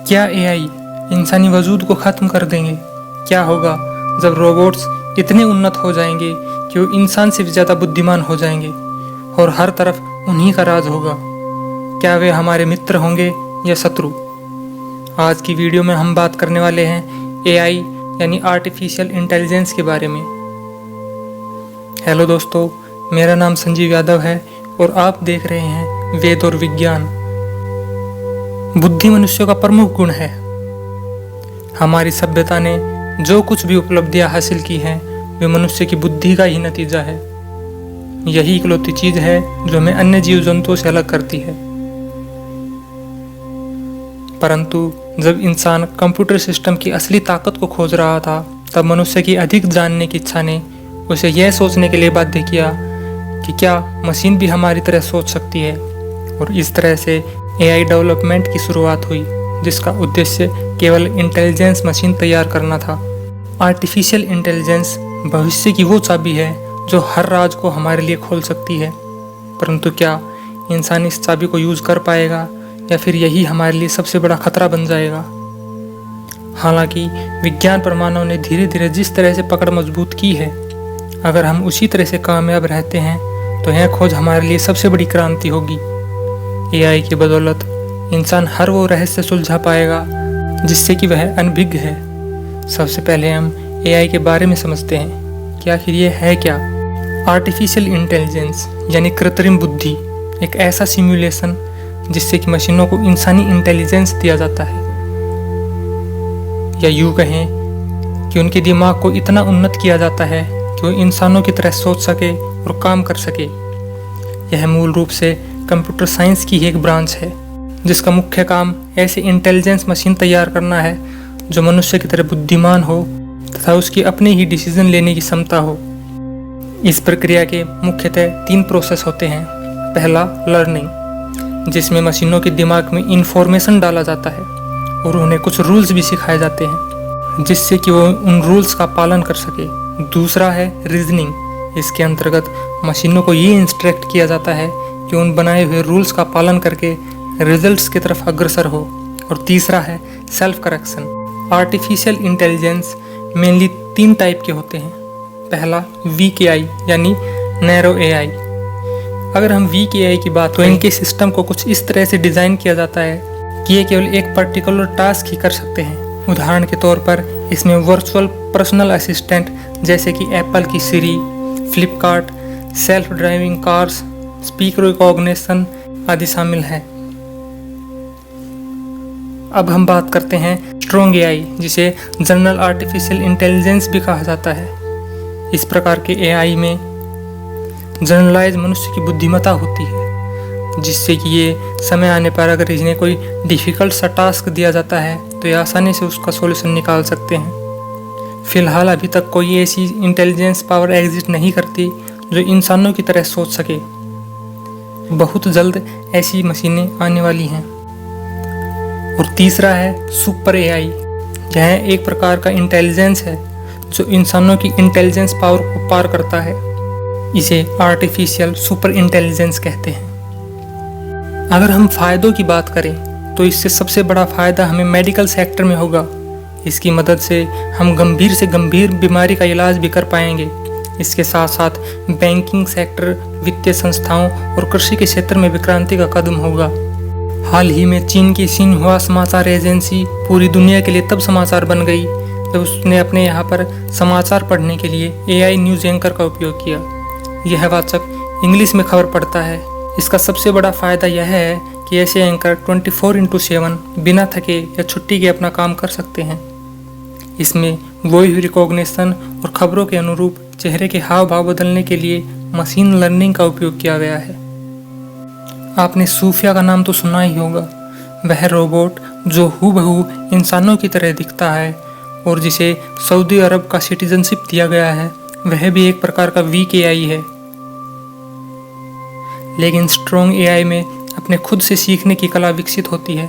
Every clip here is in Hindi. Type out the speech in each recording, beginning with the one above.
क्या एआई इंसानी वजूद को ख़त्म कर देंगे? क्या होगा जब रोबोट्स इतने उन्नत हो जाएंगे कि वो इंसान से भी ज़्यादा बुद्धिमान हो जाएंगे और हर तरफ उन्हीं का राज होगा? क्या वे हमारे मित्र होंगे या शत्रु? आज की वीडियो में हम बात करने वाले हैं एआई यानी आर्टिफिशियल इंटेलिजेंस के बारे में। हेलो दोस्तों, मेरा नाम संजीव यादव है और आप देख रहे हैं वेद और विज्ञान। बुद्धि मनुष्य का प्रमुख गुण है। हमारी सभ्यता ने जो कुछ भी उपलब्धियां हासिल की हैं वे मनुष्य की बुद्धि का ही नतीजा है। यही इकलौती चीज है जो हमें अन्य जीव जंतुओं से अलग करती है। परंतु जब इंसान कंप्यूटर सिस्टम की असली ताकत को खोज रहा था, तब मनुष्य की अधिक जानने की इच्छा ने उसे यह सोचने के लिए बाध्य किया कि क्या मशीन भी हमारी तरह सोच सकती है। और इस तरह से एआई डेवलपमेंट की शुरुआत हुई, जिसका उद्देश्य केवल इंटेलिजेंस मशीन तैयार करना था। आर्टिफिशियल इंटेलिजेंस भविष्य की वो चाबी है जो हर राज को हमारे लिए खोल सकती है। परंतु क्या इंसान इस चाबी को यूज कर पाएगा या फिर यही हमारे लिए सबसे बड़ा खतरा बन जाएगा? हालांकि विज्ञान पर मानव ने धीरे धीरे जिस तरह से पकड़ मजबूत की है, अगर हम उसी तरह से कामयाब रहते हैं तो यह खोज हमारे लिए सबसे बड़ी क्रांति होगी। एआई की बदौलत इंसान हर वो रहस्य सुलझा पाएगा जिससे कि वह अनभिज्ञ है। सबसे पहले हम एआई के बारे में समझते हैं कि आखिर ये है क्या। आर्टिफिशियल इंटेलिजेंस यानी कृत्रिम बुद्धि एक ऐसा सिमुलेशन जिससे कि मशीनों को इंसानी इंटेलिजेंस दिया जाता है, या यूं कहें कि उनके दिमाग को इतना उन्नत किया जाता है कि वो इंसानों की तरह सोच सके और काम कर सके। यह मूल रूप से कंप्यूटर साइंस की ही एक ब्रांच है जिसका मुख्य काम ऐसे इंटेलिजेंस मशीन तैयार करना है जो मनुष्य की तरह बुद्धिमान हो तथा उसकी अपने ही डिसीजन लेने की क्षमता हो। इस प्रक्रिया के मुख्यतः 3 प्रोसेस होते हैं। पहला लर्निंग, जिसमें मशीनों के दिमाग में इंफॉर्मेशन डाला जाता है और उन्हें कुछ रूल्स भी सिखाए जाते हैं जिससे कि वो उन रूल्स का पालन कर सके। दूसरा है रीजनिंग, इसके अंतर्गत मशीनों को ये इंस्ट्रक्ट किया जाता है कि उन बनाए हुए रूल्स का पालन करके रिजल्ट्स की तरफ अग्रसर हो। और तीसरा है self correction. Artificial intelligence mainly 3 type के होते हैं। पहला वीक एआई यानी नैरो एआई। अगर हम वीक एआई की बात तो इनके सिस्टम को कुछ इस तरह से डिज़ाइन किया जाता है कि ये केवल एक पर्टिकुलर टास्क ही कर सकते हैं। उदाहरण के तौर पर इसमें वर्चुअल पर्सनल असिस्टेंट जैसे कि एप्पल की Siri, Flipkart, self driving cars, speaker recognition आदि शामिल हैं। अब हम बात करते हैं स्ट्रॉन्ग एआई, जिसे जनरल आर्टिफिशियल इंटेलिजेंस भी कहा जाता है। इस प्रकार के एआई में जनरलाइज मनुष्य की बुद्धिमत्ता होती है, जिससे कि ये समय आने पर अगर इन्हें कोई डिफिकल्ट सा टास्क दिया जाता है तो ये आसानी से उसका सॉल्यूशन निकाल सकते हैं। फिलहाल अभी तक कोई ऐसी इंटेलिजेंस पावर एग्जिस्ट नहीं करती जो इंसानों की तरह सोच सके। बहुत जल्द ऐसी मशीनें आने वाली हैं। और तीसरा है सुपर एआई। यह एक प्रकार का इंटेलिजेंस है जो इंसानों की इंटेलिजेंस पावर को पार करता है। इसे आर्टिफिशियल सुपर इंटेलिजेंस कहते हैं। अगर हम फायदों की बात करें तो इससे सबसे बड़ा फायदा हमें मेडिकल सेक्टर में होगा। इसकी मदद से हम गंभीर से गंभीर बीमारी का इलाज भी कर पाएंगे। इसके साथ साथ बैंकिंग सेक्टर, वित्तीय संस्थाओं और कृषि के क्षेत्र में भी क्रांति का कदम होगा। हाल ही में चीन की सिन्हुआ समाचार एजेंसी पूरी दुनिया के लिए तब समाचार बन गई जब उसने अपने यहाँ पर समाचार पढ़ने के लिए एआई न्यूज़ एंकर का उपयोग किया। यह वाचक इंग्लिश में खबर पढ़ता है। इसका सबसे बड़ा फायदा यह है कि ऐसे एंकर 24/7 बिना थके या छुट्टी के अपना काम कर सकते हैं। इसमें वॉइस रिकॉग्निशन और खबरों के अनुरूप चेहरे के हाव भाव बदलने के लिए मशीन लर्निंग का उपयोग किया गया है। आपने सूफिया का नाम तो सुना ही होगा। वह रोबोट जो हूबहू इंसानों की तरह दिखता है और जिसे सऊदी अरब का सिटीजनशिप दिया गया है, वह भी एक प्रकार का वीक एआई है। लेकिन स्ट्रॉन्ग एआई में अपने खुद से सीखने की कला विकसित होती है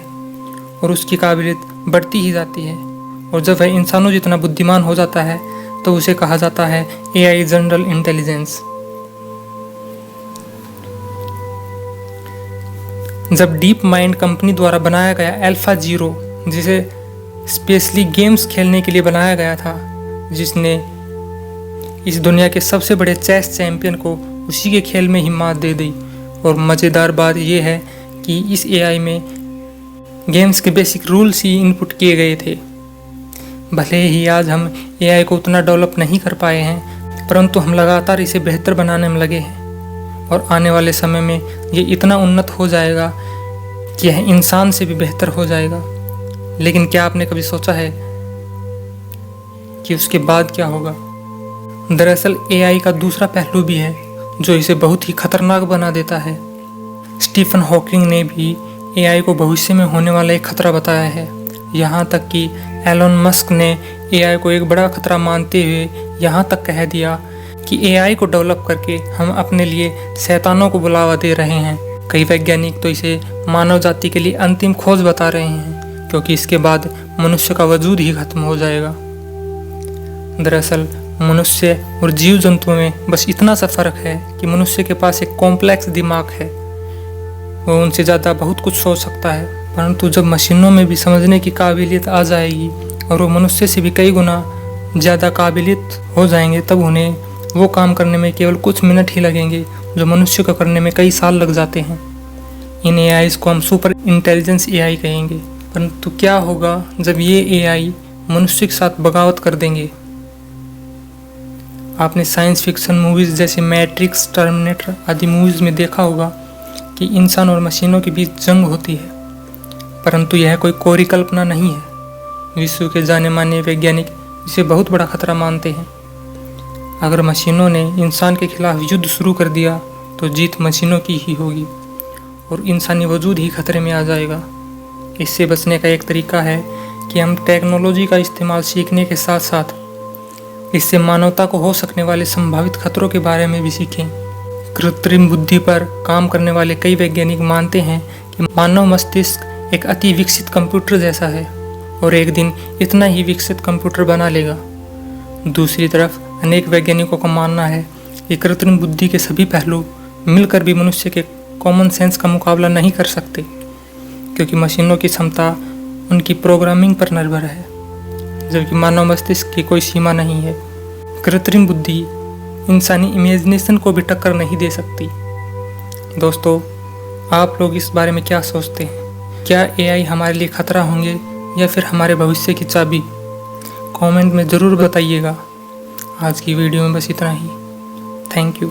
और उसकी काबिलियत बढ़ती ही जाती है। और जब वह इंसानों जितना बुद्धिमान हो जाता है तो उसे कहा जाता है एआई जनरल इंटेलिजेंस। जब डीप माइंड कंपनी द्वारा बनाया गया अल्फा जीरो जिसे स्पेशली गेम्स खेलने के लिए बनाया गया था, जिसने इस दुनिया के सबसे बड़े चेस चैंपियन को उसी के खेल में ही मात दे दी। और मज़ेदार बात यह है कि इस एआई में गेम्स के बेसिक रूल्स ही इनपुट किए गए थे। भले ही आज हम एआई को उतना डेवलप नहीं कर पाए हैं, परंतु हम लगातार इसे बेहतर बनाने में लगे हैं और आने वाले समय में ये इतना उन्नत हो जाएगा कि यह इंसान से भी बेहतर हो जाएगा। लेकिन क्या आपने कभी सोचा है कि उसके बाद क्या होगा? दरअसल एआई का दूसरा पहलू भी है जो इसे बहुत ही खतरनाक बना देता है। स्टीफन हॉकिंग ने भी एआई को भविष्य में होने वाला एक खतरा बताया है। यहाँ तक कि एलन मस्क ने एआई को एक बड़ा खतरा मानते हुए यहाँ तक कह दिया कि एआई को डेवलप करके हम अपने लिए शैतानों को बुलावा दे रहे हैं। कई वैज्ञानिक तो इसे मानव जाति के लिए अंतिम खोज बता रहे हैं, क्योंकि इसके बाद मनुष्य का वजूद ही खत्म हो जाएगा। दरअसल मनुष्य और जीव जंतुओं में बस इतना सा फर्क है कि मनुष्य के पास एक कॉम्प्लेक्स दिमाग है, वो उनसे ज़्यादा बहुत कुछ सोच सकता है। परंतु जब मशीनों में भी समझने की काबिलियत आ जाएगी और वो मनुष्य से भी कई गुना ज़्यादा काबिलियत हो जाएंगे, तब उन्हें वो काम करने में केवल कुछ मिनट ही लगेंगे जो मनुष्य को करने में कई साल लग जाते हैं। इन एआईज़ को हम सुपर इंटेलिजेंस एआई कहेंगे। परंतु क्या होगा जब ये एआई मनुष्य के साथ बगावत कर देंगे? आपने साइंस फिक्शन मूवीज़ जैसे मैट्रिक्स, टर्मिनेटर आदि मूवीज़ में देखा होगा कि इंसान और मशीनों के बीच जंग होती है, परंतु यह कोई परिकल्पना नहीं है। विश्व के जाने माने वैज्ञानिक इसे बहुत बड़ा खतरा मानते हैं। अगर मशीनों ने इंसान के खिलाफ युद्ध शुरू कर दिया तो जीत मशीनों की ही होगी और इंसानी वजूद ही खतरे में आ जाएगा। इससे बचने का एक तरीका है कि हम टेक्नोलॉजी का इस्तेमाल सीखने के साथ साथ इससे मानवता को हो सकने वाले संभावित खतरों के बारे में भी सीखें। कृत्रिम बुद्धि पर काम करने वाले कई वैज्ञानिक मानते हैं कि मानव मस्तिष्क एक अति विकसित कंप्यूटर जैसा है और एक दिन इतना ही विकसित कंप्यूटर बना लेगा। दूसरी तरफ अनेक वैज्ञानिकों का मानना है कि कृत्रिम बुद्धि के सभी पहलू मिलकर भी मनुष्य के कॉमन सेंस का मुकाबला नहीं कर सकते, क्योंकि मशीनों की क्षमता उनकी प्रोग्रामिंग पर निर्भर है, जबकि मानव मस्तिष्क की कोई सीमा नहीं है। कृत्रिम बुद्धि इंसानी इमेजिनेशन को भी टक्कर नहीं दे सकती। दोस्तों, आप लोग इस बारे में क्या सोचते हैं? क्या एआई हमारे लिए खतरा होंगे या फिर हमारे भविष्य की चाबी? कमेंट में ज़रूर बताइएगा। आज की वीडियो में बस इतना ही। Thank you.